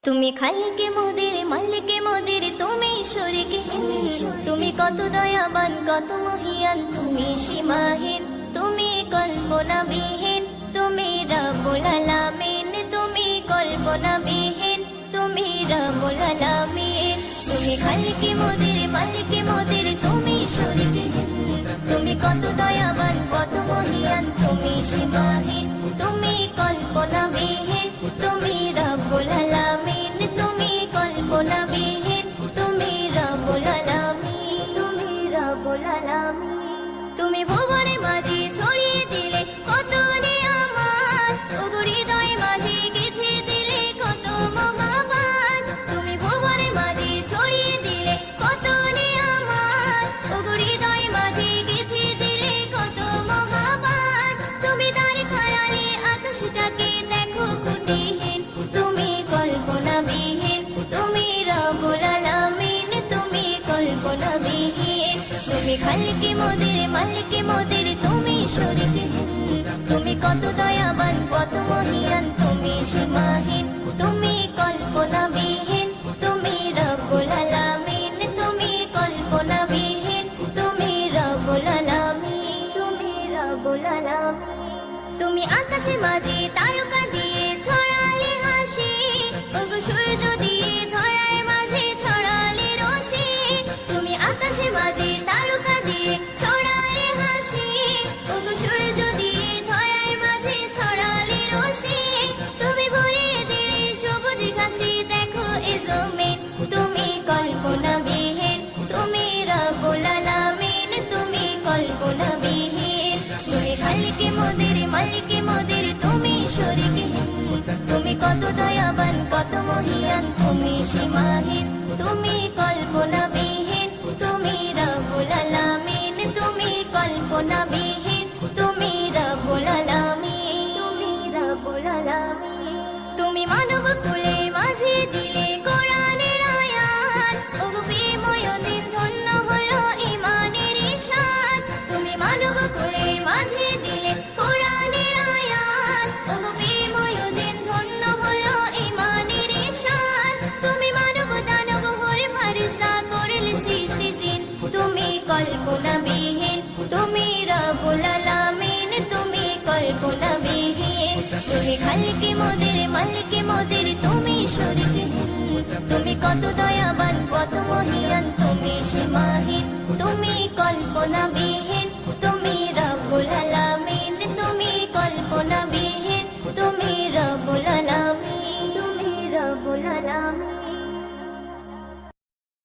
তুমি খালিকে মোদের মালিকে মোদের তুমি শরীকে তুমি কত দয়াবান কত মহিয়ান তুমি সীমাহীন তুমি কল্পনাবিহীন তুমি রব্বুল আলামিন তুমি কল্পনাবিহীন তুমি রব্বুল আলামিন তুমি খালিকে মোদের মালিকে মোদের তুমি শরীকে তুমি কত দয়াবান কত মহিয়ান তুমি সীমাহীন তুমি কল্পনাবিহীন তুমি রব্বুল আলামিন তুমি কল্পনাবিহীন তুমি রব্বুল আলামিন তুমি রব্বুল আলামিন তুমি ভুবনে মাঝে ছড়িয়ে দিলে কত নিয়ামত ওগো হৃদয় মাঝে গেঁথে দিলে কত মহাবান তুমি ভুবনে মাঝে ছড়িয়ে দিলে কত নিয়ামত ওগো হৃদয় মাঝে গেঁথে দিলে কত মহাবান তুমি তার খয়ালে আকাশটাকে দেখো খুঁটিহীন তুমি কল্পনাবিহীন তুমি রব্বুল আলামিন তুমি কল্পনাবিহীন তুমি খালিকে মোদের মালিকে মোদের তুমি শরীকে তুমি কত দয়াবান কত মহিয়ান তুমি সীমাহীন তুমি কল্পনাবিহীন তুমি রব্বুল আলামিন তুমি কল্পনাবিহীন তুমি রব্বুল আলামিন তুমি রব্বুল আলামিন তুমি আকাশে মাঝে তারকা দিয়ে ছড়ালে হাসি ওগো সূর্য দিয়ে ধরার মাঝে ছড়ালে রশি তুমি আকাশে মাঝে তারকা দিয়ে ছড়ালে হাসি ওগো সূর্য দিয়ে ধরার মাঝে ছড়ালে রশি তুমি ভরিয়ে দিলে সবুজ ঘাসে দেখো এ জমিন তুমি কল্পনাবিহীন তুমি রব্বুল আলামিন তুমি কল্পনাবিহীন তুমি খালিকে মোদের মালিকে মোদের তুমি শরীকে তুমি কত দয়াবান কত মহিয়ান তুমি সীমাহীন তুমি কল্পনাবিহীন তুমি রব্বুল আলামিন তুমি কল্পনাবিহীন তুমি রব্বুল আলামিন তুমি রব্বুল আলামিন তুমি মানব কুলে মাঝে দিলে কোরআনের আয়াত ওগো বিময় দিন ধন্য হলো ঈমানের ঈশান তুমি মানব কুলে মাঝে দিলে কোরআনের আয়াত ওগো বিময় দিন ধন্য হলো ঈমানের ঈশান তুমি মানব দানব হরে ফারিস্তা করলে সৃষ্টি জিন তুমি কল্পনাবিহীন তুমি রব্বুল আলামিন তুমি কল্পনাবিহীন তুমি খালিকে মোদের মালিকে মোদের তুমি শরীকে তুমি কত দয়াবান কত মহিয়ান তুমি সীমাহীন তুমি কল্পনাবিহীন তুমি রব্বুল আলামিন তুমি কল্পনাবিহীন তুমি রব্বুল আলামিন তুমি রব্বুল আলামিন।